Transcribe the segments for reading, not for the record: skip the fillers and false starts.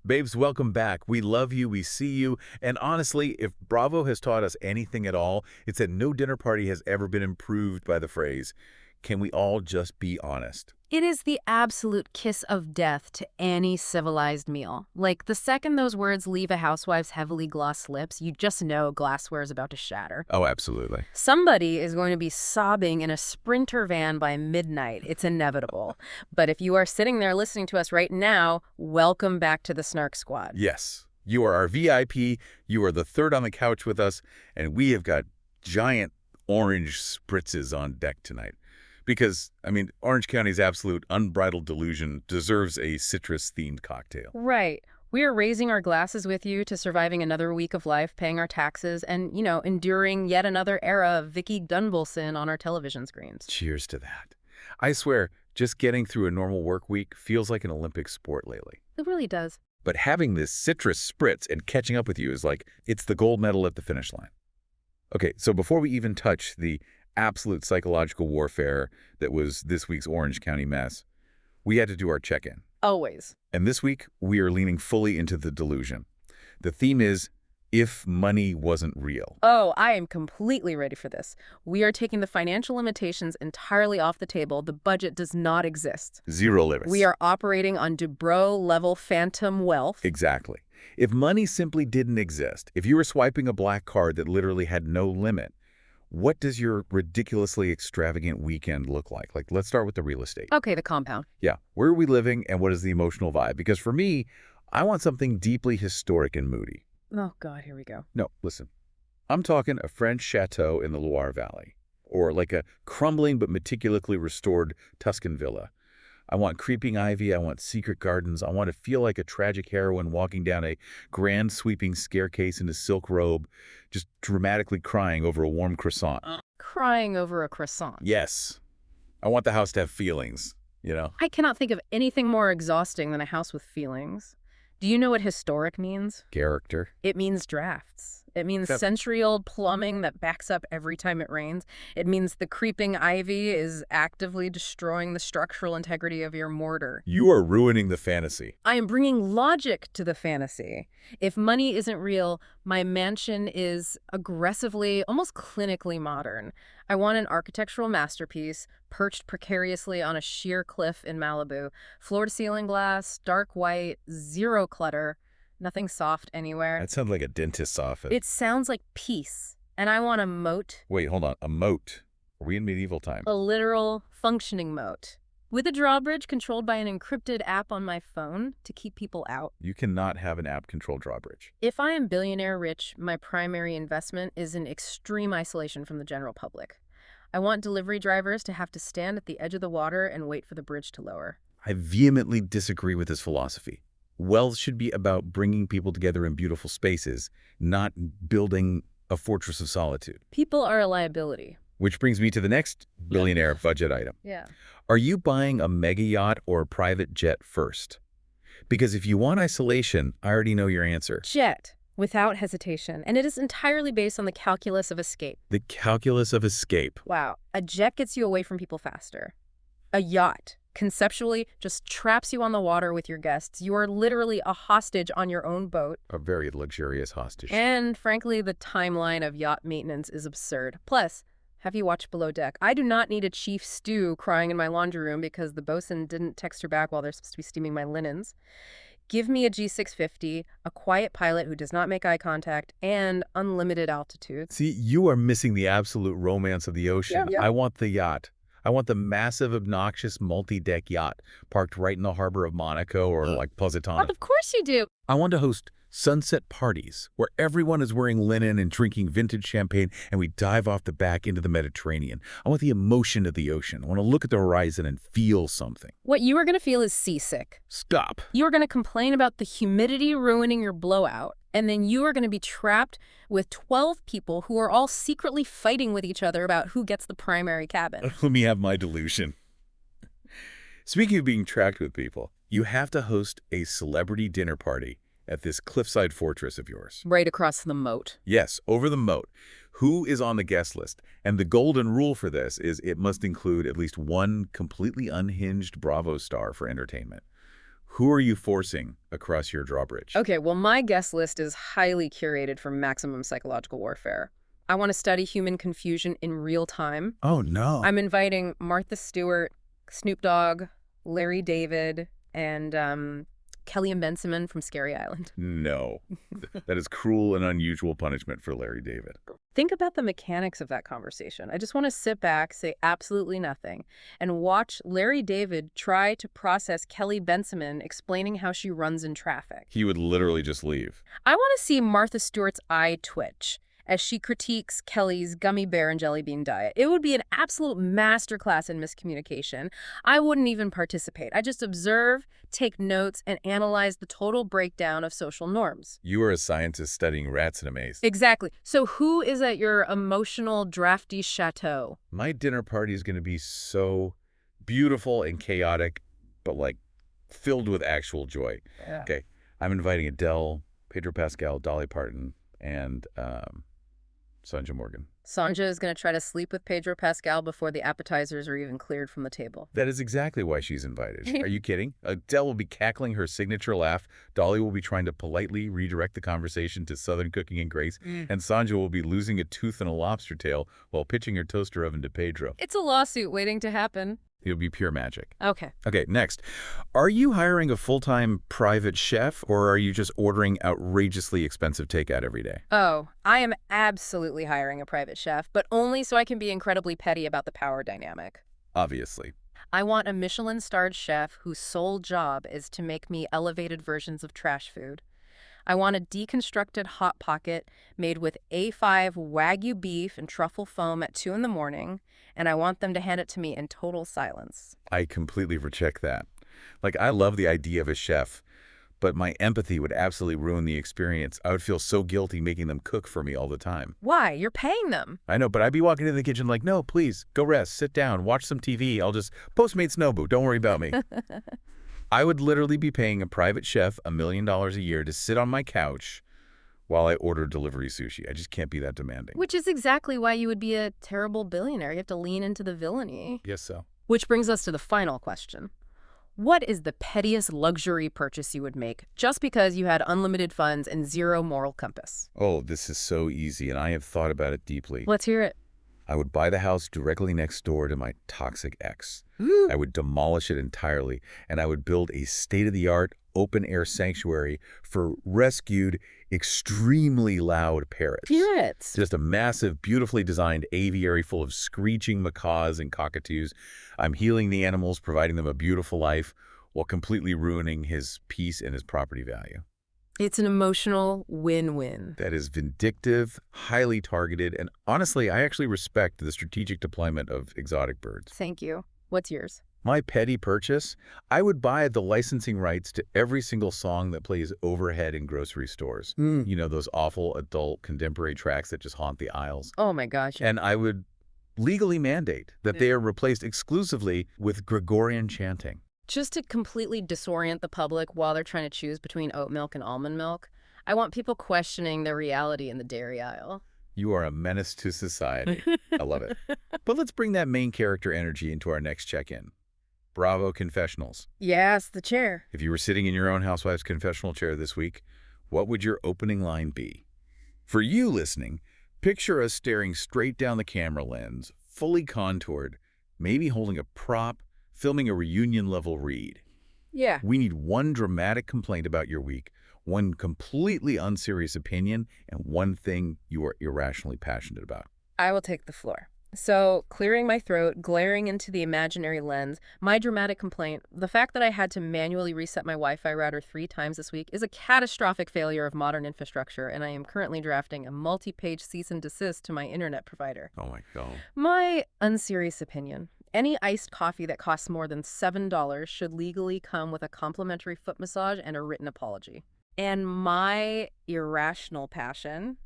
Babes, welcome back. We love you, we see you, and honestly, if Bravo has taught us anything at all, it's that no dinner party has ever been improved by the phrase, "Can we all just be honest?" It is the absolute kiss of death to any civilized meal. Like, the second those words leave a housewife's heavily glossed lips, you just know glassware is about to shatter. Oh, absolutely. Somebody is going to be sobbing in a Sprinter van by midnight. It's inevitable. But if you are sitting there listening to us right now, welcome back to the Snark Squad. Yes, you are our VIP, you are the third on the couch with us, and we have got giant orange spritzes on deck tonight. Because, I mean, Orange County's absolute unbridled delusion deserves a citrus-themed cocktail. Right. We are raising our glasses with you to surviving another week of life, paying our taxes, and, enduring yet another era of Vicky Dunbelson on our television screens. Cheers to that. I swear, just getting through a normal work week feels like an Olympic sport lately. It really does. But having this citrus spritz and catching up with you is like, it's the gold medal at the finish line. Okay, so before we even touch the absolute psychological warfare that was this week's Orange County mess, we had to do our check-in. Always. And this week, we are leaning fully into the delusion. The theme is, if money wasn't real. Oh, I am completely ready for this. We are taking the financial limitations entirely off the table. The budget does not exist. Zero limits. We are operating on Dubrow-level phantom wealth. Exactly. If money simply didn't exist, if you were swiping a black card that literally had no limit, what does your ridiculously extravagant weekend look like? Like, let's start with the real estate. Okay, the compound. Yeah. Where are we living and what is the emotional vibe? Because for me, I want something deeply historic and moody. Oh, God, here we go. No, listen. I'm talking a French chateau in the Loire Valley, or like a crumbling but meticulously restored Tuscan villa. I want creeping ivy, I want secret gardens, I want to feel like a tragic heroine walking down a grand sweeping staircase in a silk robe, just dramatically crying over a warm croissant. Crying over a croissant. Yes. I want the house to have feelings, I cannot think of anything more exhausting than a house with feelings. Do you know what historic means? Character. It means drafts. It means Yep. century-old plumbing that backs up every time it rains. It means the creeping ivy is actively destroying the structural integrity of your mortar. You are ruining the fantasy. I am bringing logic to the fantasy. If money isn't real, my mansion is aggressively, almost clinically modern. I want an architectural masterpiece perched precariously on a sheer cliff in Malibu. Floor-to-ceiling glass, dark white, zero clutter, nothing soft anywhere. That sounds like a dentist's office. It sounds like peace. And I want a moat, Wait, hold on. A moat. Are we in medieval time? a literal functioning moat, with a drawbridge controlled by an encrypted app on my phone to keep people out. You cannot have an app-controlled drawbridge. If I am billionaire rich, my primary investment is in extreme isolation from the general public. I want delivery drivers to have to stand at the edge of the water and wait for the bridge to lower. I vehemently disagree with this philosophy. Wealth should be about bringing people together in beautiful spaces, not building a fortress of solitude. People are a liability. Which brings me to the next billionaire budget item. Yeah. Are you buying a mega yacht or a private jet first? Because if you want isolation, I already know your answer. Jet, without hesitation. And it is entirely based on the calculus of escape. The calculus of escape. Wow. A jet gets you away from people faster. A yacht, conceptually, just traps you on the water with your guests. You are literally a hostage on your own boat. A very luxurious hostage. And frankly, the timeline of yacht maintenance is absurd. Plus, have you watched Below Deck? I do not need a chief stew crying in my laundry room because the bosun didn't text her back while they're supposed to be steaming my linens. Give me a G650, a quiet pilot who does not make eye contact, and unlimited altitude. See, you are missing the absolute romance of the ocean. Yeah. I want the yacht. I want the massive, obnoxious multi-deck yacht parked right in the harbor of Monaco or like Positano. Of course you do. I want to host sunset parties where everyone is wearing linen and drinking vintage champagne and we dive off the back into the Mediterranean. I want the emotion of the ocean. I want to look at the horizon and feel something. What you are going to feel is seasick. Stop. You are going to complain about the humidity ruining your blowout. And then you are going to be trapped with 12 people who are all secretly fighting with each other about who gets the primary cabin. Let me have my delusion. Speaking of being trapped with people, you have to host a celebrity dinner party at this cliffside fortress of yours. Right across the moat. Yes, over the moat. Who is on the guest list? And the golden rule for this is it must include at least one completely unhinged Bravo star for entertainment. Who are you forcing across your drawbridge? Okay, well, my guest list is highly curated for maximum psychological warfare. I want to study human confusion in real time. Oh, no. I'm inviting Martha Stewart, Snoop Dogg, Larry David, and Kelly and Benjamin from Scary Island. No. That is cruel and unusual punishment for Larry David. Think about the mechanics of that conversation. I just want to sit back, say absolutely nothing, and watch Larry David try to process Kelly Benjamin explaining how she runs in traffic. He would literally just leave. I want to see Martha Stewart's eye twitch as she critiques Kelly's gummy bear and jelly bean diet. It would be an absolute masterclass in miscommunication. I wouldn't even participate. I just observe, take notes, and analyze the total breakdown of social norms. You are a scientist studying rats in a maze. Exactly. So who is at your emotional, drafty chateau? My dinner party is going to be so beautiful and chaotic, but like filled with actual joy. Yeah. Okay, I'm inviting Adele, Pedro Pascal, Dolly Parton, and Sonja Morgan. Sonja is going to try to sleep with Pedro Pascal before the appetizers are even cleared from the table. That is exactly why she's invited. Are you kidding? Adele will be cackling her signature laugh. Dolly will be trying to politely redirect the conversation to Southern cooking and grace. And Sonja will be losing a tooth and a lobster tail while pitching her toaster oven to Pedro. It's a lawsuit waiting to happen. It'll be pure magic. Okay. Okay, next. Are you hiring a full-time private chef, or are you just ordering outrageously expensive takeout every day? Oh, I am absolutely hiring a private chef, but only so I can be incredibly petty about the power dynamic. Obviously. I want a Michelin-starred chef whose sole job is to make me elevated versions of trash food. I want a deconstructed Hot Pocket made with A5 Wagyu beef and truffle foam at 2 in the morning, and I want them to hand it to me in total silence. I completely reject that. Like, I love the idea of a chef, but my empathy would absolutely ruin the experience. I would feel so guilty making them cook for me all the time. Why? You're paying them. I know, but I'd be walking into the kitchen like, no, please, go rest, sit down, watch some TV. I'll just Postmates Nobu. Don't worry about me. I would literally be paying a private chef $1 million a year to sit on my couch while I order delivery sushi. I just can't be that demanding. Which is exactly why you would be a terrible billionaire. You have to lean into the villainy. Yes, so. Which brings us to the final question. What is the pettiest luxury purchase you would make just because you had unlimited funds and zero moral compass? Oh, this is so easy, and I have thought about it deeply. Let's hear it. I would buy the house directly next door to my toxic ex. I would demolish it entirely, and I would build a state-of-the-art open-air sanctuary for rescued, extremely loud parrots. Parrots? Just a massive, beautifully designed aviary full of screeching macaws and cockatoos. I'm healing the animals, providing them a beautiful life, while completely ruining his peace and his property value. It's an emotional win-win. That is vindictive, highly targeted, and honestly, I actually respect the strategic deployment of exotic birds. Thank you. What's yours? My petty purchase? I would buy the licensing rights to every single song that plays overhead in grocery stores. You know, those awful adult contemporary tracks that just haunt the aisles. Oh my gosh. And I would legally mandate that they are replaced exclusively with Gregorian chanting. Just to completely disorient the public while they're trying to choose between oat milk and almond milk, I want people questioning their reality in the dairy aisle. You are a menace to society. I love it. But let's bring that main character energy into our next check-in. Bravo confessionals. Yes, the chair. If you were sitting in your own Housewives confessional chair this week, what would your opening line be? For you listening, picture us staring straight down the camera lens, fully contoured, maybe holding a prop, filming a reunion-level read. Yeah. We need one dramatic complaint about your week, one completely unserious opinion, and one thing you are irrationally passionate about. I will take the floor. So, clearing my throat, glaring into the imaginary lens, my dramatic complaint, the fact that I had to manually reset my Wi-Fi router 3 times this week is a catastrophic failure of modern infrastructure, and I am currently drafting a multi-page cease and desist to my internet provider. Oh my God. My unserious opinion. Any iced coffee that costs more than $7 should legally come with a complimentary foot massage and a written apology. And my irrational passion,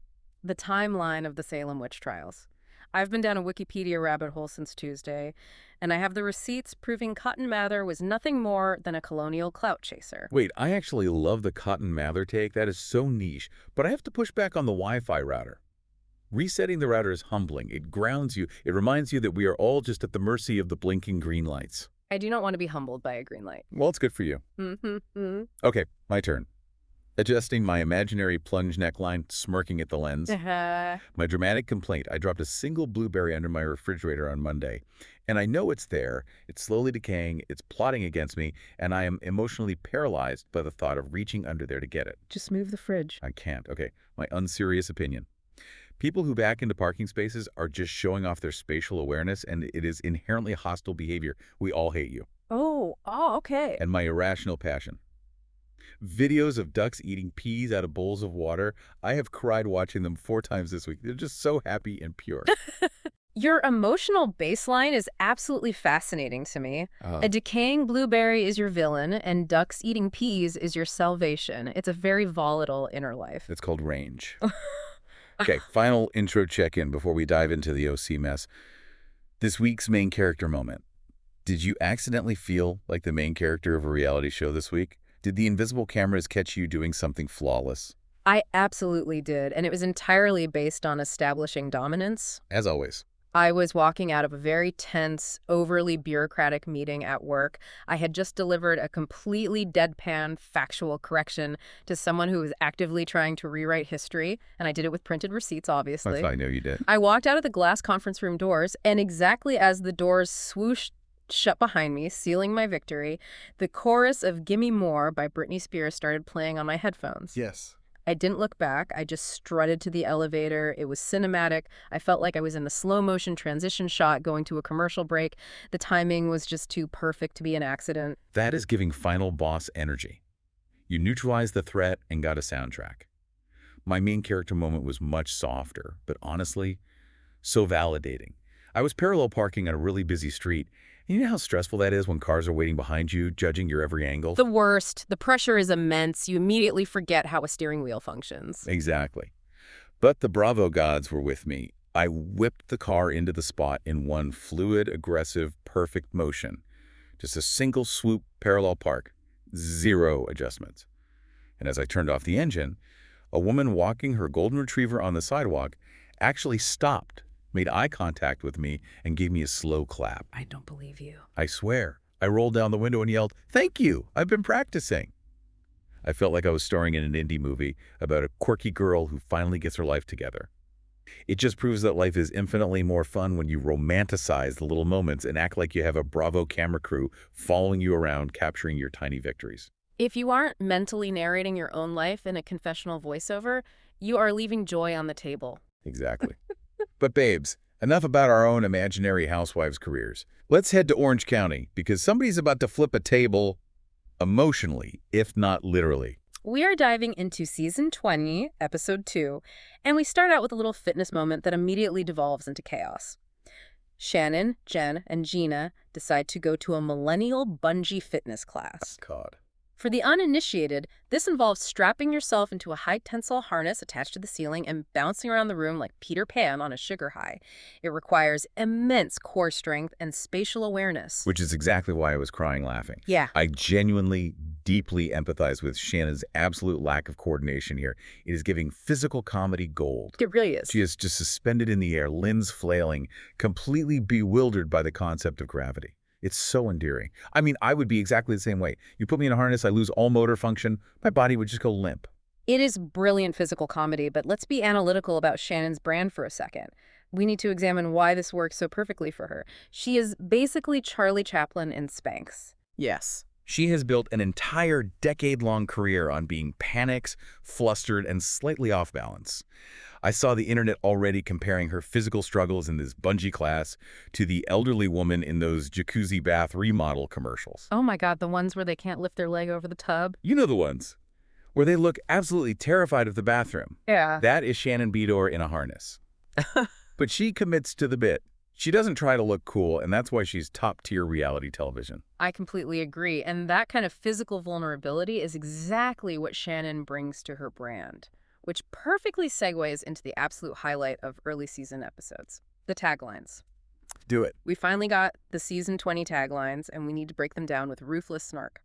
the timeline of the Salem witch trials. I've been down a Wikipedia rabbit hole since Tuesday, and I have the receipts proving Cotton Mather was nothing more than a colonial clout chaser. Wait, I actually love the Cotton Mather take. That is so niche. But I have to push back on the Wi-Fi router. Resetting the router is humbling. It grounds you. It reminds you that we are all just at the mercy of the blinking green lights. I do not want to be humbled by a green light. Well, it's good for you. Mm-hmm. Okay, my turn. Adjusting my imaginary plunge neckline, smirking at the lens. My dramatic complaint: I dropped a single blueberry under my refrigerator on Monday. And I know it's there, it's slowly decaying, it's plotting against me, and I am emotionally paralyzed by the thought of reaching under there to get it. Just move the fridge. I can't. Okay, my unserious opinion. People who back into parking spaces are just showing off their spatial awareness, and it is inherently hostile behavior. We all hate you. Oh, okay. And my irrational passion. Videos of ducks eating peas out of bowls of water. I have cried watching them 4 times this week. They're just so happy and pure. Your emotional baseline is absolutely fascinating to me. A decaying blueberry is your villain, and ducks eating peas is your salvation. It's a very volatile inner life. It's called range. Okay, final intro check-in before we dive into the OC mess. This week's main character moment. Did you accidentally feel like the main character of a reality show this week? Did the invisible cameras catch you doing something flawless? I absolutely did, and it was entirely based on establishing dominance. As always. I was walking out of a very tense, overly bureaucratic meeting at work. I had just delivered a completely deadpan factual correction to someone who was actively trying to rewrite history, and I did it with printed receipts, obviously. I know you did. I walked out of the glass conference room doors, and exactly as the doors swooshed shut behind me, sealing my victory, the chorus of Gimme More by Britney Spears started playing on my headphones. Yes. I didn't look back. I just strutted to the elevator. It was cinematic. I felt like I was in a slow-motion transition shot going to a commercial break. The timing was just too perfect to be an accident. That is giving final boss energy. You neutralized the threat and got a soundtrack. My main character moment was much softer, but honestly, so validating. I was parallel parking on a really busy street. You know how stressful that is when cars are waiting behind you, judging your every angle? The worst. The pressure is immense. You immediately forget how a steering wheel functions. Exactly. But the Bravo gods were with me. I whipped the car into the spot in one fluid, aggressive, perfect motion. Just a single swoop parallel park. 0 adjustments. And as I turned off the engine, a woman walking her golden retriever on the sidewalk actually stopped, made eye contact with me, and gave me a slow clap. I don't believe you. I swear. I rolled down the window and yelled, "Thank you! I've been practicing." I felt like I was starring in an indie movie about a quirky girl who finally gets her life together. It just proves that life is infinitely more fun when you romanticize the little moments and act like you have a Bravo camera crew following you around, capturing your tiny victories. If you aren't mentally narrating your own life in a confessional voiceover, you are leaving joy on the table. Exactly. But babes, enough about our own imaginary housewives' careers. Let's head to Orange County, because somebody's about to flip a table emotionally, if not literally. We are diving into Season 20, Episode 2, and we start out with a little fitness moment that immediately devolves into chaos. Shannon, Jen, and Gina decide to go to a millennial bungee fitness class. God. For the uninitiated, this involves strapping yourself into a high-tensile harness attached to the ceiling and bouncing around the room like Peter Pan on a sugar high. It requires immense core strength and spatial awareness. Which is exactly why I was crying laughing. Yeah. I genuinely, deeply empathize with Shannon's absolute lack of coordination here. It is giving physical comedy gold. It really is. She is just suspended in the air, limbs flailing, completely bewildered by the concept of gravity. It's so endearing. I mean, I would be exactly the same way. You put me in a harness, I lose all motor function, my body would just go limp. It is brilliant physical comedy, but let's be analytical about Shannon's brand for a second. We need to examine why this works so perfectly for her. She is basically Charlie Chaplin in Spanx. Yes. She has built an entire decade-long career on being panicked, flustered, and slightly off balance. I saw the internet already comparing her physical struggles in this bungee class to the elderly woman in those jacuzzi bath remodel commercials. Oh my God, the ones where they can't lift their leg over the tub? You know the ones, where they look absolutely terrified of the bathroom. Yeah. That is Shannon Beador in a harness. But she commits to the bit. She doesn't try to look cool, and that's why she's top-tier reality television. I completely agree, and that kind of physical vulnerability is exactly what Shannon brings to her brand, which perfectly segues into the absolute highlight of early season episodes, the taglines. Do it. We finally got the Season 20 taglines, and we need to break them down with ruthless snark.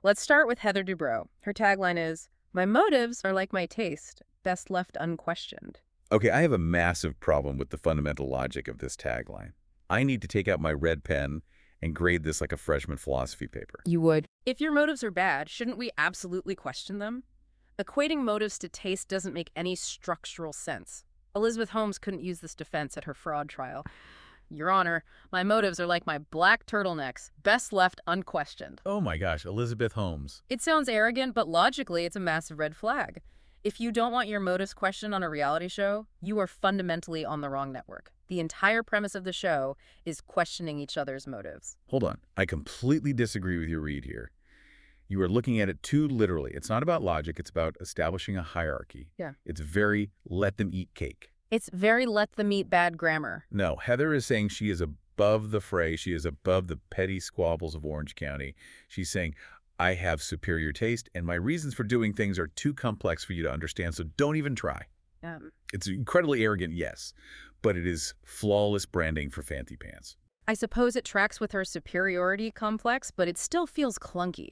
Let's start with Heather Dubrow. Her tagline is, "My motives are like my taste, best left unquestioned." Okay, I have a massive problem with the fundamental logic of this tagline. I need to take out my red pen and grade this like a freshman philosophy paper. You would. If your motives are bad, shouldn't we absolutely question them? Equating motives to taste doesn't make any structural sense. Elizabeth Holmes couldn't use this defense at her fraud trial. Your Honor, my motives are like my black turtlenecks, best left unquestioned. Oh my gosh, Elizabeth Holmes. It sounds arrogant, but logically it's a massive red flag. If you don't want your motives questioned on a reality show, you are fundamentally on the wrong network. The entire premise of the show is questioning each other's motives. Hold on. I completely disagree with your read here. You are looking at it too literally. It's not about logic. It's about establishing a hierarchy. Yeah. It's very let them eat cake. It's very let them eat bad grammar. No, Heather is saying she is above the fray. She is above the petty squabbles of Orange County. She's saying, I have superior taste, and my reasons for doing things are too complex for you to understand, so don't even try. It's incredibly arrogant, yes, but it is flawless branding for fancy pants. I suppose it tracks with her superiority complex, but it still feels clunky.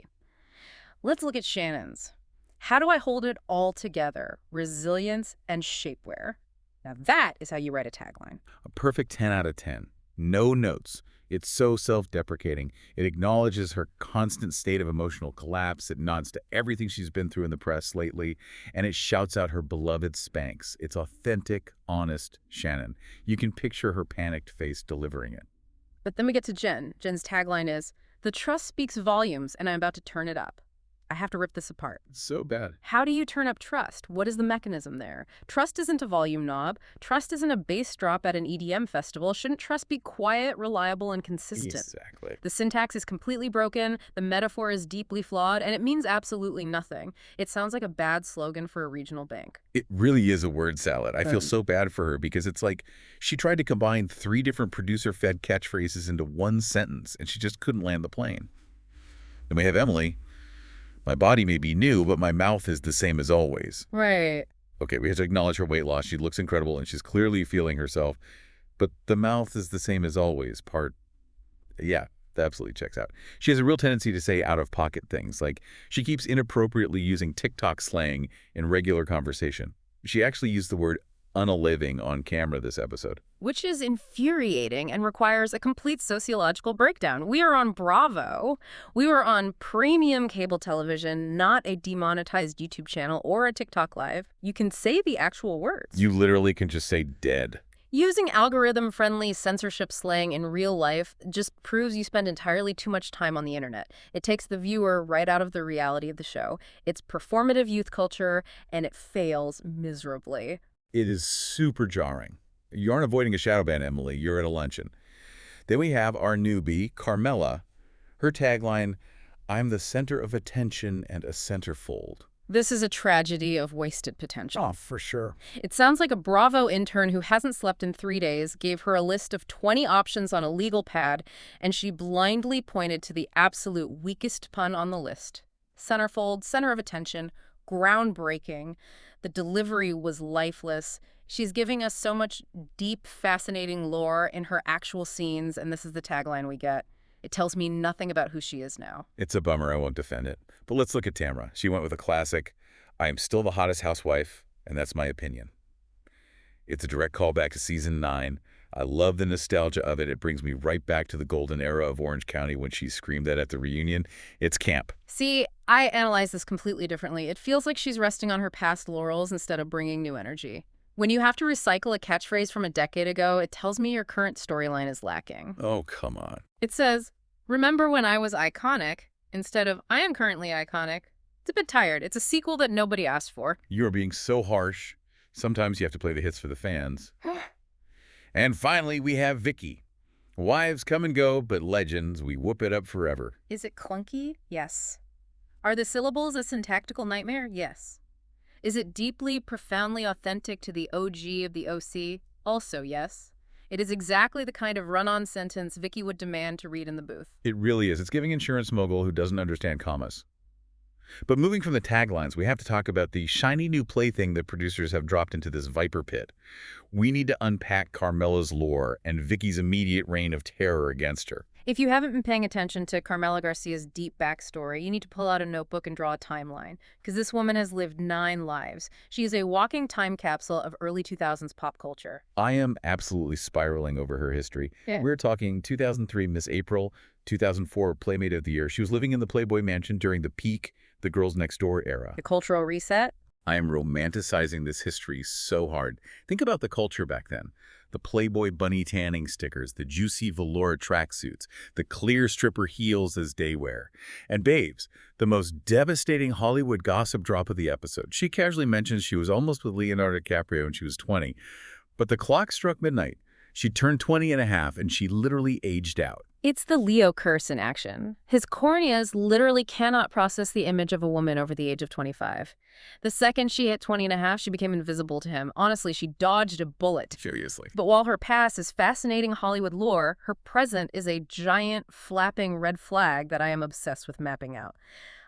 Let's look at Shannon's. How do I hold it all together? Resilience and shapewear. Now that is how you write a tagline. A perfect 10 out of 10. No notes. It's so self-deprecating. It acknowledges her constant state of emotional collapse. It nods to everything she's been through in the press lately, and it shouts out her beloved Spanx. It's authentic, honest Shannon. You can picture her panicked face delivering it. But then we get to Jen. Jen's tagline is, "The trust speaks volumes, and I'm about to turn it up." I have to rip this apart. It's so bad. How do you turn up trust? What is the mechanism there? Trust isn't a volume knob. Trust isn't a bass drop at an EDM festival. Shouldn't trust be quiet, reliable, and consistent? Exactly. The syntax is completely broken, the metaphor is deeply flawed, and it means absolutely nothing. It sounds like a bad slogan for a regional bank. It really is a word salad. I feel so bad for her because it's like she tried to combine 3 different producer-fed catchphrases into one sentence, and she just couldn't land the plane. Then we have Emily. My body may be new, but my mouth is the same as always. Right. Okay, we have to acknowledge her weight loss. She looks incredible, and she's clearly feeling herself. But the mouth is the same as always. Yeah, that absolutely checks out. She has a real tendency to say out-of-pocket things. Like, she keeps inappropriately using TikTok slang in regular conversation. She actually used the word unaliving on camera this episode. Which is infuriating and requires a complete sociological breakdown. We are on Bravo. We were on premium cable television, not a demonetized YouTube channel or a TikTok live. You can say the actual words. You literally can just say dead. Using algorithm-friendly censorship slang in real life just proves you spend entirely too much time on the internet. It takes the viewer right out of the reality of the show. It's performative youth culture, and it fails miserably. It is super jarring. You aren't avoiding a shadow ban, Emily. You're at a luncheon. Then we have our newbie, Carmella. Her tagline, I'm the center of attention and a centerfold. This is a tragedy of wasted potential. Oh, for sure. It sounds like a Bravo intern who hasn't slept in 3 days gave her a list of 20 options on a legal pad, and she blindly pointed to the absolute weakest pun on the list. Centerfold, center of attention, groundbreaking. The delivery was lifeless. She's giving us so much deep, fascinating lore in her actual scenes, and this is the tagline we get. It tells me nothing about who she is now. It's a bummer. I won't defend it. But let's look at Tamra. She went with a classic, I am still the hottest housewife, and that's my opinion. It's a direct callback to season 9. I love the nostalgia of it. It brings me right back to the golden era of Orange County when she screamed that at the reunion. It's camp. See, I analyze this completely differently. It feels like she's resting on her past laurels instead of bringing new energy. When you have to recycle a catchphrase from a decade ago, it tells me your current storyline is lacking. Oh, come on. It says, remember when I was iconic, instead of I am currently iconic. It's a bit tired. It's a sequel that nobody asked for. You are being so harsh. Sometimes you have to play the hits for the fans. And finally, we have Vicky. Wives come and go, but legends, we whoop it up forever. Is it clunky? Yes. Are the syllables a syntactical nightmare? Yes. Is it deeply, profoundly authentic to the OG of the OC? Also yes. It is exactly the kind of run-on sentence Vicky would demand to read in the booth. It really is. It's giving insurance mogul who doesn't understand commas. But moving from the taglines, we have to talk about the shiny new plaything that producers have dropped into this viper pit. We need to unpack Carmella's lore and Vicky's immediate reign of terror against her. If you haven't been paying attention to Carmela Garcia's deep backstory, you need to pull out a notebook and draw a timeline, because this woman has lived 9 lives. She is a walking time capsule of early 2000s pop culture. I am absolutely spiraling over her history. Yeah. We're talking 2003 Miss April, 2004 Playmate of the Year. She was living in the Playboy Mansion during the peak The Girls Next Door era. The cultural reset? I am romanticizing this history so hard. Think about the culture back then. The Playboy bunny tanning stickers, the juicy velour tracksuits, the clear stripper heels as day wear. And babes, the most devastating Hollywood gossip drop of the episode. She casually mentions she was almost with Leonardo DiCaprio when she was 20. But the clock struck midnight. She turned 20 and a half, and she literally aged out. It's the Leo curse in action. His corneas literally cannot process the image of a woman over the age of 25. The second she hit 20 and a half, she became invisible to him. Honestly, she dodged a bullet. Seriously. But while her past is fascinating Hollywood lore, her present is a giant, flapping red flag that I am obsessed with mapping out.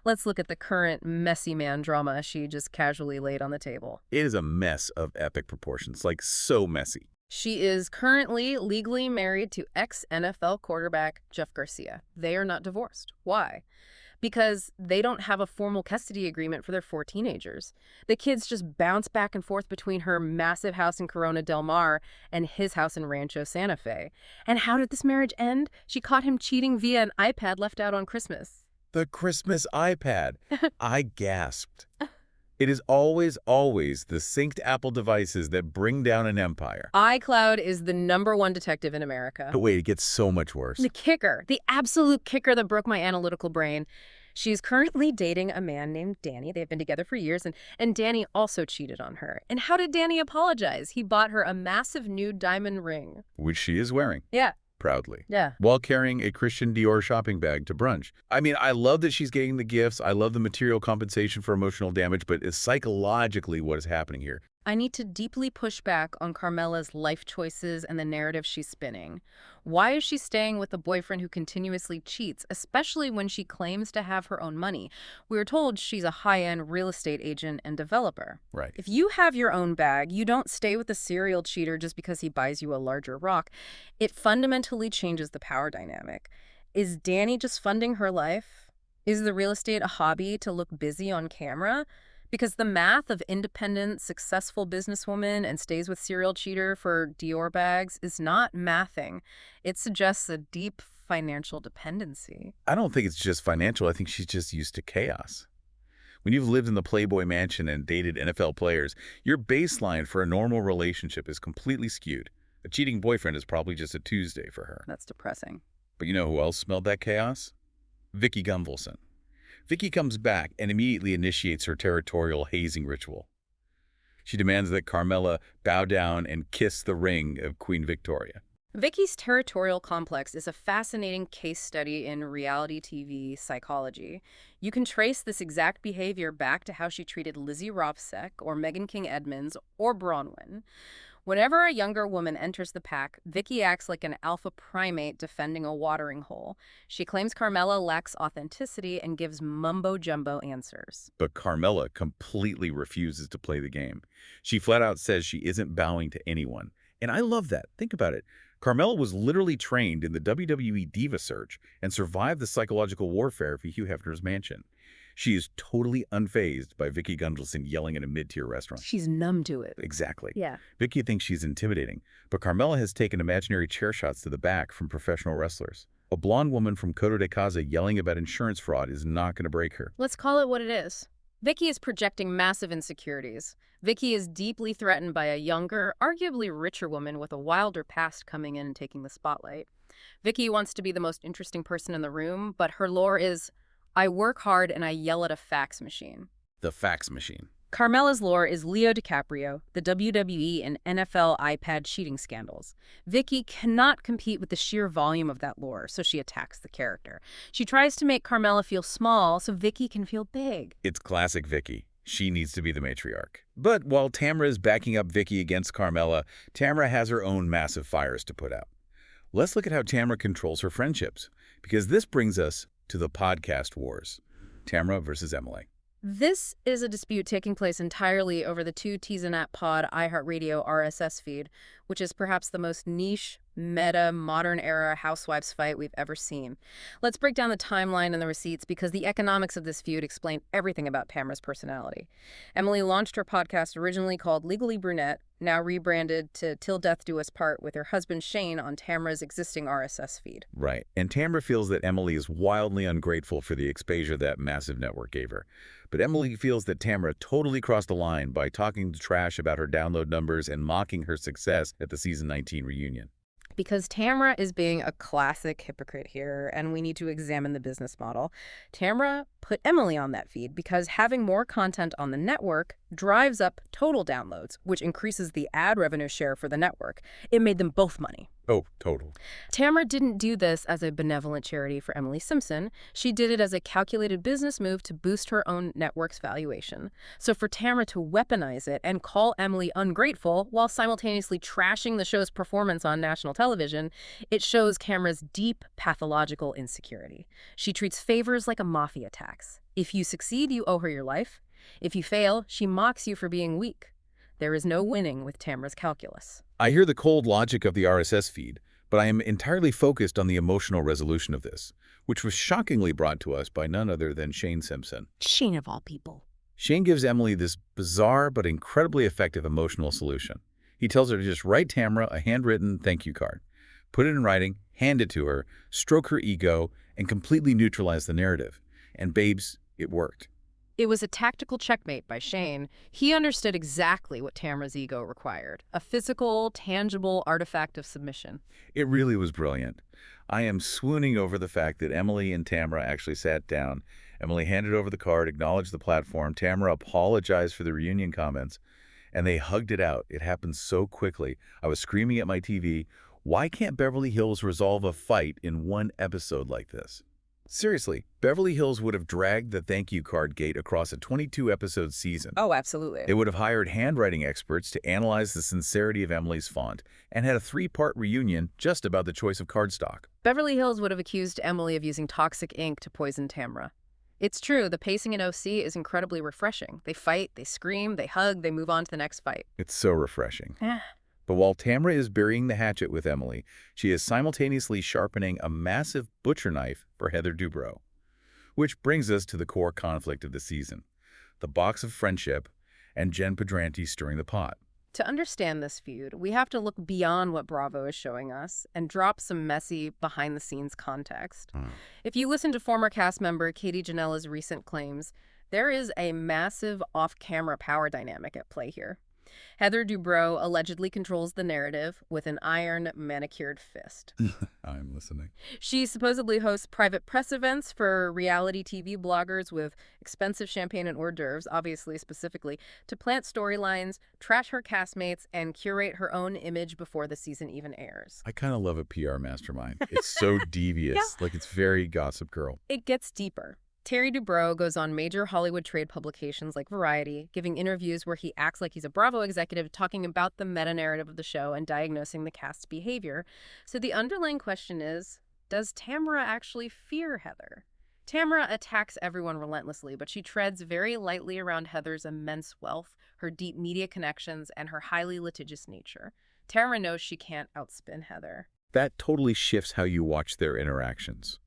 Let's look at the current messy man drama she just casually laid on the table. It is a mess of epic proportions, like so messy. She is currently legally married to ex-NFL quarterback Jeff Garcia. They are not divorced. Why? Because they don't have a formal custody agreement for their 4 teenagers. The kids just bounce back and forth between her massive house in Corona Del Mar and his house in Rancho Santa Fe. And how did this marriage end? She caught him cheating via an iPad left out on Christmas. The Christmas iPad. I gasped. It is always the synced Apple devices that bring down an empire. iCloud is the #1 detective in America. But wait, it gets so much worse. The kicker, the absolute kicker that broke my analytical brain. She's currently dating a man named Danny. They've been together for years, and Danny also cheated on her. And how did Danny apologize? He bought her a massive new diamond ring. Which she is wearing. Yeah. Proudly. Yeah. While carrying a Christian Dior shopping bag to brunch. I mean, I love that she's getting the gifts. I love the material compensation for emotional damage, but it's psychologically what is happening here. I need to deeply push back on Carmella's life choices and the narrative she's spinning. Why is she staying with a boyfriend who continuously cheats, especially when she claims to have her own money? We're told she's a high-end real estate agent and developer. Right. If you have your own bag, you don't stay with a serial cheater just because he buys you a larger rock. It fundamentally changes the power dynamic. Is Danny just funding her life? Is the real estate a hobby to look busy on camera? Because the math of independent, successful businesswoman and stays with serial cheater for Dior bags is not mathing. It suggests a deep financial dependency. I don't think it's just financial. I think she's just used to chaos. When you've lived in the Playboy Mansion and dated NFL players, your baseline for a normal relationship is completely skewed. A cheating boyfriend is probably just a Tuesday for her. That's depressing. But you know who else smelled that chaos? Vicki Gunvalson. Vicki comes back and immediately initiates her territorial hazing ritual. She demands that Carmella bow down and kiss the ring of Queen Victoria. Vicki's territorial complex is a fascinating case study in reality TV psychology. You can trace this exact behavior back to how she treated Lizzie Rovsek or Megan King Edmonds or Bronwyn. Whenever a younger woman enters the pack, Vicki acts like an alpha primate defending a watering hole. She claims Carmella lacks authenticity and gives mumbo-jumbo answers. But Carmella completely refuses to play the game. She flat out says she isn't bowing to anyone. And I love that. Think about it. Carmella was literally trained in the WWE Diva Search and survived the psychological warfare for Hugh Hefner's mansion. She is totally unfazed by Vicki Gunvalson yelling at a mid-tier restaurant. She's numb to it. Exactly. Yeah. Vicki thinks she's intimidating, but Carmella has taken imaginary chair shots to the back from professional wrestlers. A blonde woman from Coto de Casa yelling about insurance fraud is not going to break her. Let's call it what it is. Vicki is projecting massive insecurities. Vicki is deeply threatened by a younger, arguably richer woman with a wilder past coming in and taking the spotlight. Vicki wants to be the most interesting person in the room, but her lore is, I work hard and I yell at a fax machine. The fax machine. Carmella's lore is Leo DiCaprio, the WWE and NFL iPad cheating scandals. Vicki cannot compete with the sheer volume of that lore, so she attacks the character. She tries to make Carmella feel small so Vicki can feel big. It's classic Vicki. She needs to be the matriarch. But while Tamra is backing up Vicki against Carmella, Tamra has her own massive fires to put out. Let's look at how Tamra controls her friendships, because this brings us to the podcast wars. Tamra versus Emily. This is a dispute taking place entirely over the 2 T's and At Pod iHeartRadio RSS feed, which is perhaps the most niche, meta, modern-era Housewives fight we've ever seen. Let's break down the timeline and the receipts because the economics of this feud explain everything about Tamra's personality. Emily launched her podcast originally called Legally Brunette, now rebranded to Till Death Do Us Part, with her husband Shane on Tamra's existing RSS feed. Right. And Tamra feels that Emily is wildly ungrateful for the exposure that massive network gave her. But Emily feels that Tamra totally crossed the line by talking trash about her download numbers and mocking her success at the season 19 reunion. Because Tamra is being a classic hypocrite here, and we need to examine the business model. Tamra put Emily on that feed because having more content on the network drives up total downloads, which increases the ad revenue share for the network. It made them both money. Oh, total. Tamra didn't do this as a benevolent charity for Emily Simpson. She did it as a calculated business move to boost her own network's valuation. So for Tamra to weaponize it and call Emily ungrateful while simultaneously trashing the show's performance on national television, it shows Tamra's deep pathological insecurity. She treats favors like a mafia tax. If you succeed, you owe her your life. If you fail, she mocks you for being weak. There is no winning with Tamra's calculus. I hear the cold logic of the RSS feed, but I am entirely focused on the emotional resolution of this, which was shockingly brought to us by none other than Shane Simpson. Shane of all people. Shane gives Emily this bizarre but incredibly effective emotional solution. He tells her to just write Tamra a handwritten thank you card, put it in writing, hand it to her, stroke her ego, and completely neutralize the narrative. And babes, it worked. It was a tactical checkmate by Shane. He understood exactly what Tamra's ego required, a physical, tangible artifact of submission. It really was brilliant. I am swooning over the fact that Emily and Tamra actually sat down. Emily handed over the card, acknowledged the platform. Tamra apologized for the reunion comments, and they hugged it out. It happened so quickly. I was screaming at my TV, why can't Beverly Hills resolve a fight in one episode like this? Seriously, Beverly Hills would have dragged the thank you card gate across a 22-episode season. Oh, absolutely. They would have hired handwriting experts to analyze the sincerity of Emily's font and had a 3-part reunion just about the choice of cardstock. Beverly Hills would have accused Emily of using toxic ink to poison Tamra. It's true, the pacing in OC is incredibly refreshing. They fight, they scream, they hug, they move on to the next fight. It's so refreshing. But while Tamra is burying the hatchet with Emily, she is simultaneously sharpening a massive butcher knife for Heather Dubrow. Which brings us to the core conflict of the season, the box of friendship and Jen Pedranti stirring the pot. To understand this feud, we have to look beyond what Bravo is showing us and drop some messy, behind-the-scenes context. If you listen to former cast member Katie Janela's recent claims, there is a massive off-camera power dynamic at play here. Heather Dubrow allegedly controls the narrative with an iron, manicured fist. I'm listening. She supposedly hosts private press events for reality TV bloggers with expensive champagne and hors d'oeuvres, obviously specifically, to plant storylines, trash her castmates, and curate her own image before the season even airs. I kind of love a PR mastermind. It's so devious, like it's very Gossip Girl. It gets deeper. Terry Dubrow goes on major Hollywood trade publications like Variety, giving interviews where he acts like he's a Bravo executive talking about the meta-narrative of the show and diagnosing the cast's behavior. So the underlying question is, does Tamra actually fear Heather? Tamra attacks everyone relentlessly, but she treads very lightly around Heather's immense wealth, her deep media connections, and her highly litigious nature. Tamra knows she can't outspin Heather. That totally shifts how you watch their interactions.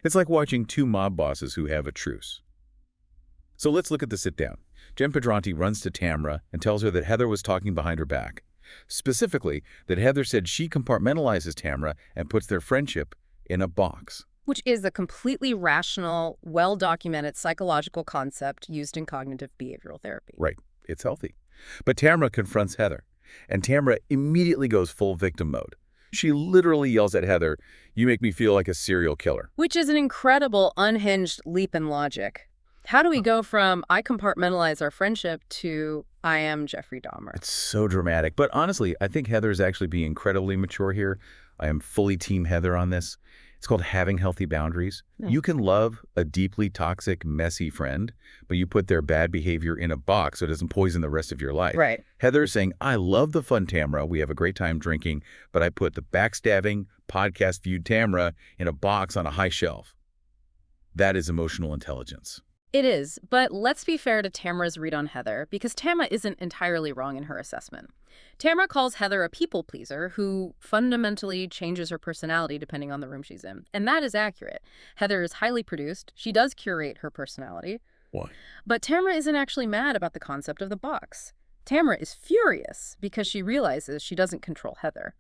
It's like watching two mob bosses who have a truce. So let's look at the sit-down. Jen Pedranti runs to Tamra and tells her that Heather was talking behind her back. Specifically, that Heather said she compartmentalizes Tamra and puts their friendship in a box. Which is a completely rational, well-documented psychological concept used in cognitive behavioral therapy. Right. It's healthy. But Tamra confronts Heather, and Tamra immediately goes full victim mode. She literally yells at Heather, "You make me feel like a serial killer." Which is an incredible, unhinged leap in logic. How do we go from, I compartmentalize our friendship, to, I am Jeffrey Dahmer? It's so dramatic. But honestly, I think Heather is actually being incredibly mature here. I am fully team Heather on this. It's called having healthy boundaries. You can love a deeply toxic, messy friend, but you put their bad behavior in a box so it doesn't poison the rest of your life. Right. Heather's saying, I love the fun Tamra. We have a great time drinking, but I put the backstabbing, podcast viewed Tamra in a box on a high shelf. That is emotional intelligence. It is, but let's be fair to Tamra's read on Heather, because Tamra isn't entirely wrong in her assessment. Tamara calls Heather a people pleaser who fundamentally changes her personality depending on the room she's in. And that is accurate. Heather is highly produced. She does curate her personality. Why? But Tamara isn't actually mad about the concept of the box. Tamara is furious because she realizes she doesn't control Heather.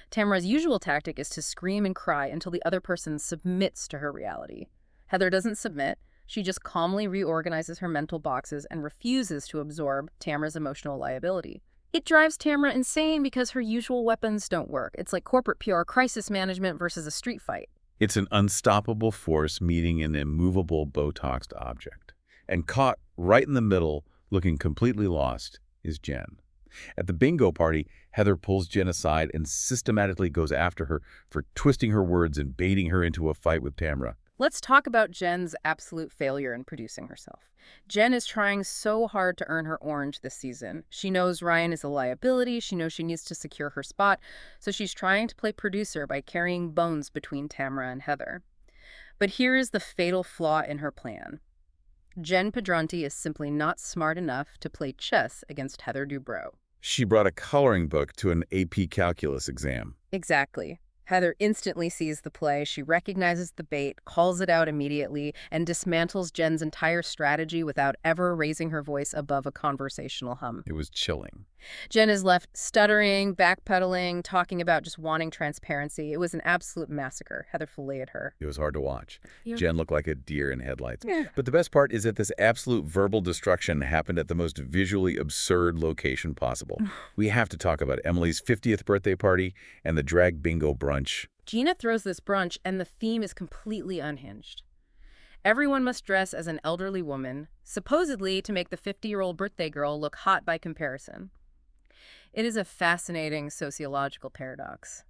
Tamara's usual tactic is to scream and cry until the other person submits to her reality. Heather doesn't submit. She just calmly reorganizes her mental boxes and refuses to absorb Tamara's emotional liability. It drives Tamara insane because her usual weapons don't work. It's like corporate PR crisis management versus a street fight. It's an unstoppable force meeting an immovable Botoxed object. And caught right in the middle, looking completely lost, is Jen. At the bingo party, Heather pulls Jen aside and systematically goes after her for twisting her words and baiting her into a fight with Tamara. Let's talk about Jen's absolute failure in producing herself. Jen is trying so hard to earn her orange this season. She knows Ryan is a liability. She knows she needs to secure her spot. So she's trying to play producer by carrying bones between Tamara and Heather. But here is the fatal flaw in her plan. Jen Pedranti is simply not smart enough to play chess against Heather Dubrow. She brought a coloring book to an AP calculus exam. Exactly. Heather instantly sees the play. She recognizes the bait, calls it out immediately, and dismantles Jen's entire strategy without ever raising her voice above a conversational hum. It was chilling. Jen is left stuttering, backpedaling, talking about just wanting transparency. It was an absolute massacre. Heather filleted her. It was hard to watch. Yeah. Jen looked like a deer in headlights. Yeah. But the best part is that this absolute verbal destruction happened at the most visually absurd location possible. We have to talk about Emily's 50th birthday party and the drag bingo brunch. Gina throws this brunch, and the theme is completely unhinged. Everyone must dress as an elderly woman, supposedly to make the 50-year-old birthday girl look hot by comparison. It is a fascinating sociological paradox.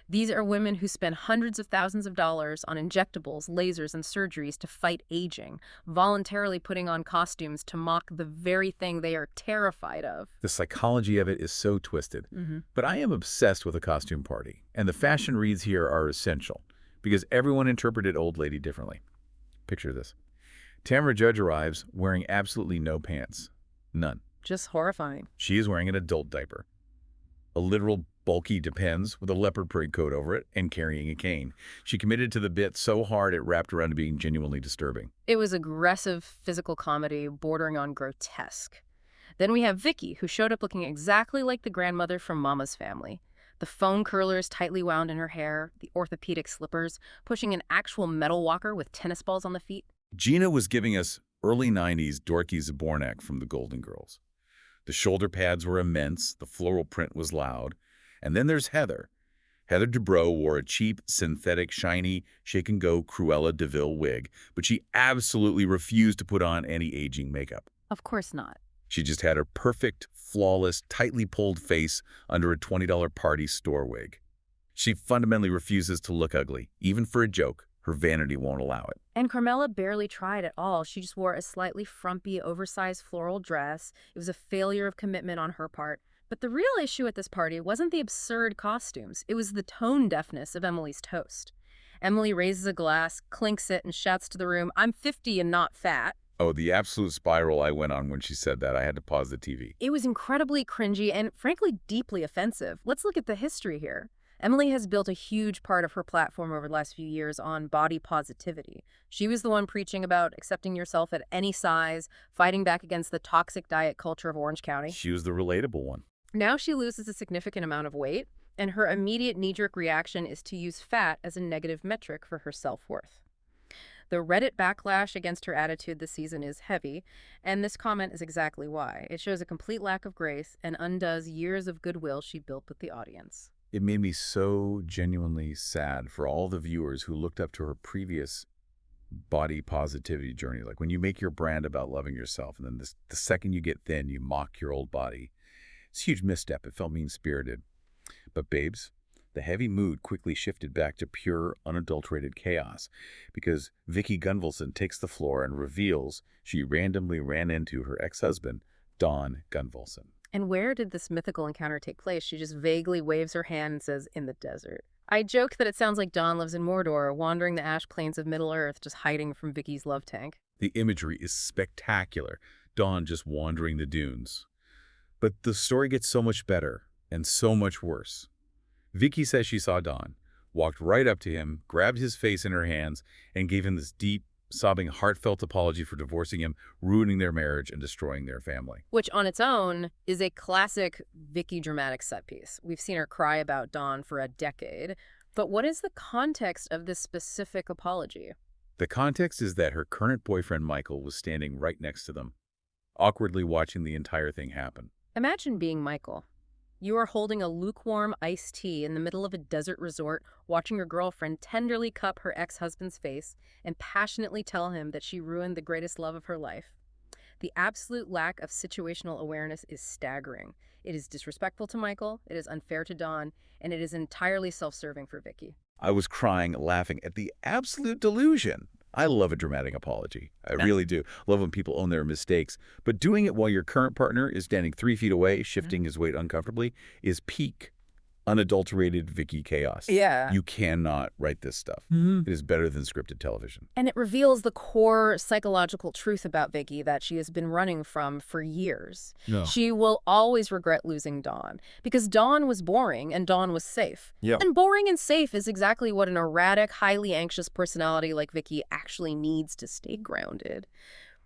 These are women who spend hundreds of thousands of dollars on injectables, lasers, and surgeries to fight aging, voluntarily putting on costumes to mock the very thing they are terrified of. The psychology of it is so twisted. But I am obsessed with a costume party, and the fashion reads here are essential, because everyone interpreted Old Lady differently. Picture this. Tamara Judge arrives wearing absolutely no pants. None. Just horrifying. She is wearing an adult diaper. A literal bulky Depends with a leopard print coat over it and carrying a cane. She committed to the bit so hard it wrapped around to being genuinely disturbing. It was aggressive physical comedy bordering on grotesque. Then we have Vicky, who showed up looking exactly like the grandmother from Mama's Family. The foam curlers tightly wound in her hair, the orthopedic slippers, pushing an actual metal walker with tennis balls on the feet. Gina was giving us early 90s dorky Zabornak from the Golden Girls. The shoulder pads were immense, the floral print was loud. And then there's Heather. Heather Dubrow wore a cheap, synthetic, shiny, shake-and-go Cruella de Vil wig, but she absolutely refused to put on anti-aging makeup. Of course not. She just had her perfect, flawless, tightly pulled face under a $20 party store wig. She fundamentally refuses to look ugly, even for a joke. Her vanity won't allow it. And Carmella barely tried at all. She just wore a slightly frumpy, oversized floral dress. It was a failure of commitment on her part. But the real issue at this party wasn't the absurd costumes. It was the tone deafness of Emily's toast. Emily raises a glass, clinks it, and shouts to the room, "I'm 50 and not fat." Oh, the absolute spiral I went on when she said that. I had to pause the TV. It was incredibly cringy and, frankly, deeply offensive. Let's look at the history here. Emily has built a huge part of her platform over the last few years on body positivity. She was the one preaching about accepting yourself at any size, fighting back against the toxic diet culture of Orange County. She was the relatable one. Now she loses a significant amount of weight, and her immediate knee-jerk reaction is to use fat as a negative metric for her self-worth. The Reddit backlash against her attitude this season is heavy, and this comment is exactly why. It shows a complete lack of grace and undoes years of goodwill she built with the audience. It made me so genuinely sad for all the viewers who looked up to her previous body positivity journey. Like when you make your brand about loving yourself, and then the second you get thin, you mock your old body. It's a huge misstep. It felt mean-spirited. But babes, the heavy mood quickly shifted back to pure, unadulterated chaos because Vicky Gunvalson takes the floor and reveals she randomly ran into her ex-husband, Don Gunvalson. And where did this mythical encounter take place? She just vaguely waves her hand and says, "In the desert." I joked that it sounds like Don lives in Mordor, wandering the ash plains of Middle-earth, just hiding from Vicky's love tank. The imagery is spectacular. Dawn just wandering the dunes. But the story gets so much better and so much worse. Vicky says she saw Don, walked right up to him, grabbed his face in her hands, and gave him this deep, sobbing, heartfelt apology for divorcing him, ruining their marriage, and destroying their family. Which on its own is a classic Vicky dramatic set piece. We've seen her cry about Don for a decade. But what is the context of this specific apology? The context is that her current boyfriend, Michael, was standing right next to them, awkwardly watching the entire thing happen. Imagine being Michael. You are holding a lukewarm iced tea in the middle of a desert resort, watching your girlfriend tenderly cup her ex-husband's face and passionately tell him that she ruined the greatest love of her life. The absolute lack of situational awareness is staggering. It is disrespectful to Michael, it is unfair to Don, and it is entirely self-serving for Vicky. I was crying, laughing at the absolute delusion. I love a dramatic apology. I really do. Love when people own their mistakes. But doing it while your current partner is standing 3 feet away, shifting his weight uncomfortably, is peak, unadulterated Vicky chaos. Yeah. You cannot write this stuff. It is better than scripted television. And it reveals the core psychological truth about Vicky that she has been running from for years. No. She will always regret losing Dawn because Dawn was boring and Dawn was safe. Yeah. And boring and safe is exactly what an erratic, highly anxious personality like Vicky actually needs to stay grounded.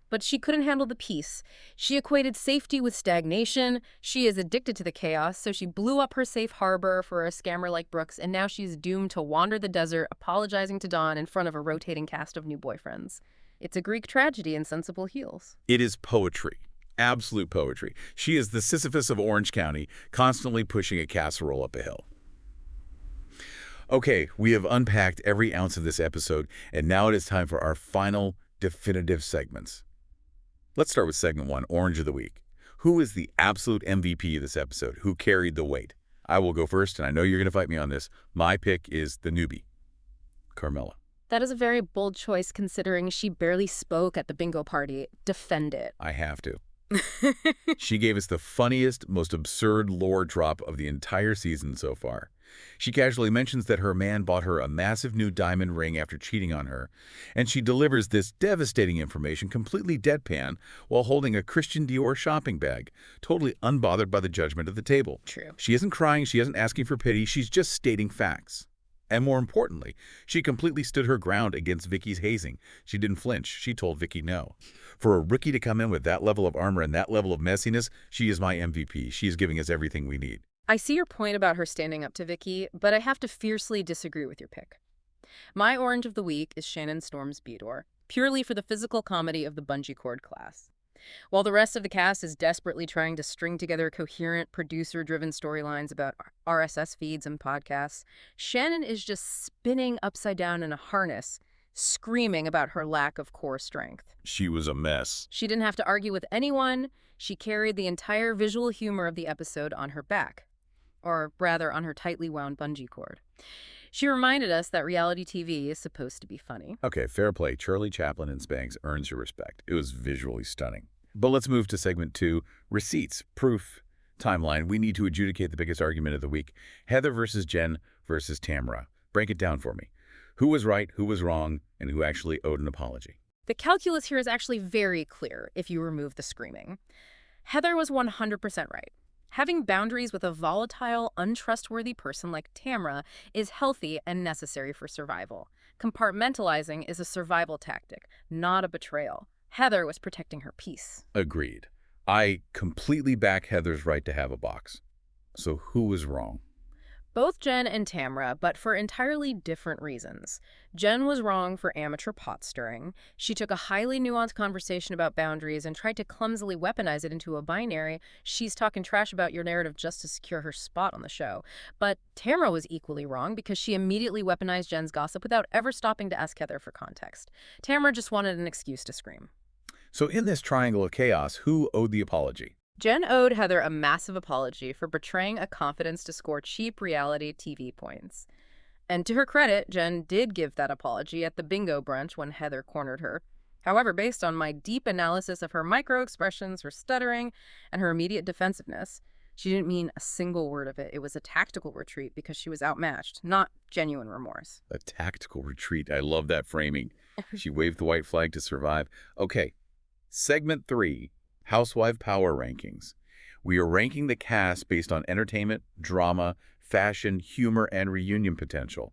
But she couldn't handle the peace. She equated safety with stagnation. She is addicted to the chaos, so she blew up her safe harbor for a scammer like Brooks, and now she's doomed to wander the desert, apologizing to Dawn in front of a rotating cast of new boyfriends. It's a Greek tragedy in sensible heels. It is poetry. Absolute poetry. She is the Sisyphus of Orange County, constantly pushing a casserole up a hill. Okay, we have unpacked every ounce of this episode, and now it is time for our final definitive segments. Let's start with segment 1, Orange of the Week. Who is the absolute MVP of this episode? Who carried the weight? I will go first, and I know you're going to fight me on this. My pick is the newbie, Carmella. That is a very bold choice considering she barely spoke at the bingo party. Defend it. I have to. She gave us the funniest, most absurd lore drop of the entire season so far. She casually mentions that her man bought her a massive new diamond ring after cheating on her, and she delivers this devastating information completely deadpan while holding a Christian Dior shopping bag, totally unbothered by the judgment of the table. True. She isn't crying, she isn't asking for pity, she's just stating facts. And more importantly, she completely stood her ground against Vicky's hazing. She didn't flinch. She told Vicky no. For a rookie to come in with that level of armor and that level of messiness, she is my MVP. She is giving us everything we need. I see your point about her standing up to Vicky, but I have to fiercely disagree with your pick. My orange of the week is Shannon Storm's Beador, purely for the physical comedy of the bungee cord class. While the rest of the cast is desperately trying to string together coherent, producer-driven storylines about RSS feeds and podcasts, Shannon is just spinning upside down in a harness, screaming about her lack of core strength. She was a mess. She didn't have to argue with anyone. She carried the entire visual humor of the episode on her back. Or rather, on her tightly wound bungee cord. She reminded us that reality TV is supposed to be funny. Okay, fair play. Charlie Chaplin in Spanx earns your respect. It was visually stunning. But let's move to segment 2, receipts, proof, timeline. We need to adjudicate the biggest argument of the week. Heather versus Jen versus Tamara. Break it down for me. Who was right, who was wrong, and who actually owed an apology? The calculus here is actually very clear if you remove the screaming. Heather was 100% right. Having boundaries with a volatile, untrustworthy person like Tamara is healthy and necessary for survival. Compartmentalizing is a survival tactic, not a betrayal. Heather was protecting her peace. Agreed. I completely back Heather's right to have a box. So who was wrong? Both Jen and Tamara, but for entirely different reasons. Jen was wrong for amateur pot stirring. She took a highly nuanced conversation about boundaries and tried to clumsily weaponize it into a binary. She's talking trash about your narrative just to secure her spot on the show. But Tamara was equally wrong because she immediately weaponized Jen's gossip without ever stopping to ask Heather for context. Tamara just wanted an excuse to scream. So in this triangle of chaos, who owed the apology? Jen owed Heather a massive apology for betraying a confidence to score cheap reality TV points. And to her credit, Jen did give that apology at the bingo brunch when Heather cornered her. However, based on my deep analysis of her micro-expressions, her stuttering, and her immediate defensiveness, she didn't mean a single word of it. It was a tactical retreat because she was outmatched, not genuine remorse. A tactical retreat. I love that framing. She waved the white flag to survive. Okay, segment 3. Housewife Power Rankings. We are ranking the cast based on entertainment, drama, fashion, humor, and reunion potential.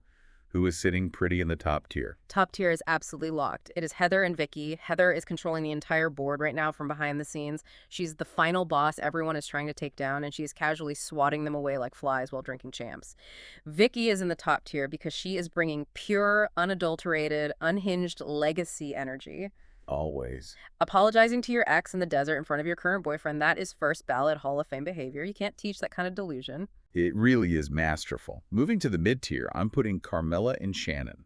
Who is sitting pretty in the top tier? Top tier is absolutely locked. It is Heather and Vicky. Heather is controlling the entire board right now from behind the scenes. She's the final boss everyone is trying to take down, and she is casually swatting them away like flies while drinking champs. Vicky is in the top tier because she is bringing pure, unadulterated, unhinged legacy energy. Always. Apologizing to your ex in the desert in front of your current boyfriend, that is first ballot Hall of Fame behavior. You can't teach that kind of delusion. It really is masterful. Moving to the mid-tier, I'm putting Carmella and Shannon.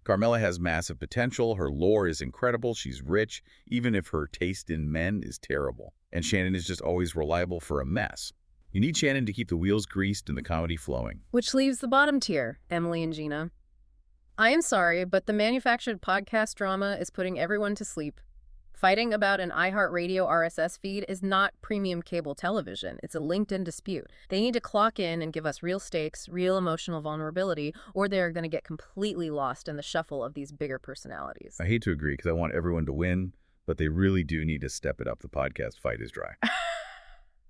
Carmella has massive potential, her lore is incredible, she's rich, even if her taste in men is terrible. And Shannon is just always reliable for a mess. You need Shannon to keep the wheels greased and the comedy flowing. Which leaves the bottom tier, Emily and Gina. I am sorry, but the manufactured podcast drama is putting everyone to sleep. Fighting about an iHeartRadio RSS feed is not premium cable television. It's a LinkedIn dispute. They need to clock in and give us real stakes, real emotional vulnerability, or they're going to get completely lost in the shuffle of these bigger personalities. I hate to agree because I want everyone to win, but they really do need to step it up. The podcast fight is dry.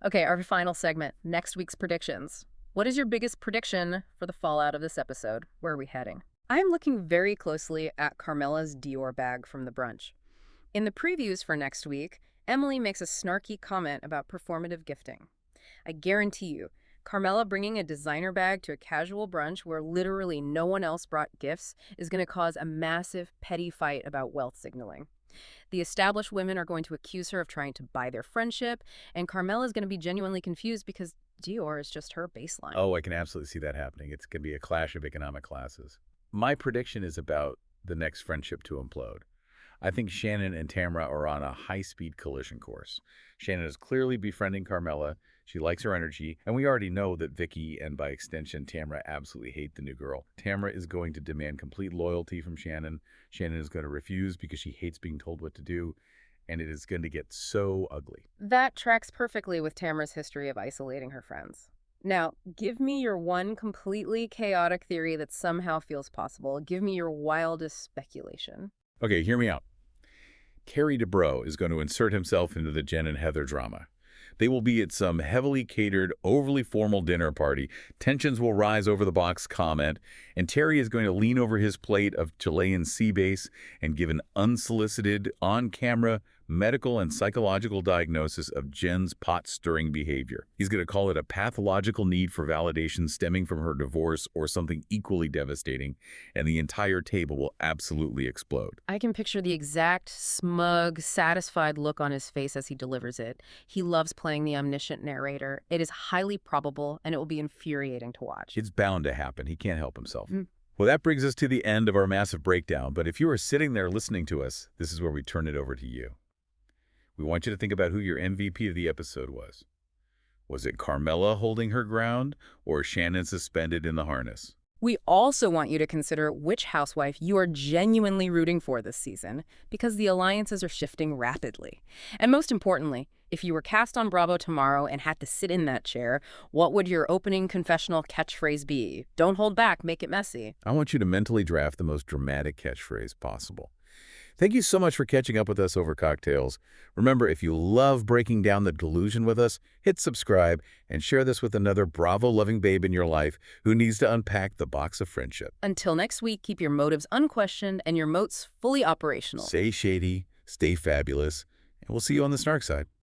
Okay, our final segment, next week's predictions. What is your biggest prediction for the fallout of this episode? Where are we heading? I'm looking very closely at Carmella's Dior bag from the brunch. In the previews for next week, Emily makes a snarky comment about performative gifting. I guarantee you, Carmella bringing a designer bag to a casual brunch where literally no one else brought gifts is going to cause a massive, petty fight about wealth signaling. The established women are going to accuse her of trying to buy their friendship, and Carmella is going to be genuinely confused because Dior is just her baseline. Oh, I can absolutely see that happening. It's going to be a clash of economic classes. My prediction is about the next friendship to implode. I think Shannon and Tamra are on a high-speed collision course. Shannon is clearly befriending Carmella. She likes her energy, and we already know that Vicky and, by extension, Tamra absolutely hate the new girl. Tamra is going to demand complete loyalty from Shannon. Shannon is going to refuse because she hates being told what to do, and it is going to get so ugly. That tracks perfectly with Tamra's history of isolating her friends. Now, give me your one completely chaotic theory that somehow feels possible. Give me your wildest speculation. Okay, hear me out. Carrie DeBro is going to insert himself into the Jen and Heather drama. They will be at some heavily catered, overly formal dinner party. Tensions will rise over the box comment, and Terry is going to lean over his plate of Chilean sea bass and give an unsolicited, on-camera, medical and psychological diagnosis of Jen's pot-stirring behavior. He's going to call it a pathological need for validation stemming from her divorce or something equally devastating, and the entire table will absolutely explode. I can picture the exact smug, satisfied look on his face as he delivers it. He loves playing the omniscient narrator. It is highly probable, and it will be infuriating to watch. It's bound to happen. He can't help himself. Well, that brings us to the end of our massive breakdown, but if you are sitting there listening to us, this is where we turn it over to you. We want you to think about who your MVP of the episode was. Was it Carmella holding her ground or Shannon suspended in the harness? We also want you to consider which housewife you are genuinely rooting for this season, because the alliances are shifting rapidly. And most importantly, if you were cast on Bravo tomorrow and had to sit in that chair, what would your opening confessional catchphrase be? Don't hold back, make it messy. I want you to mentally draft the most dramatic catchphrase possible. Thank you so much for catching up with us over cocktails. Remember, if you love breaking down the delusion with us, hit subscribe and share this with another Bravo-loving babe in your life who needs to unpack the box of friendship. Until next week, keep your motives unquestioned and your moats fully operational. Stay shady, stay fabulous, and we'll see you on the Snark side.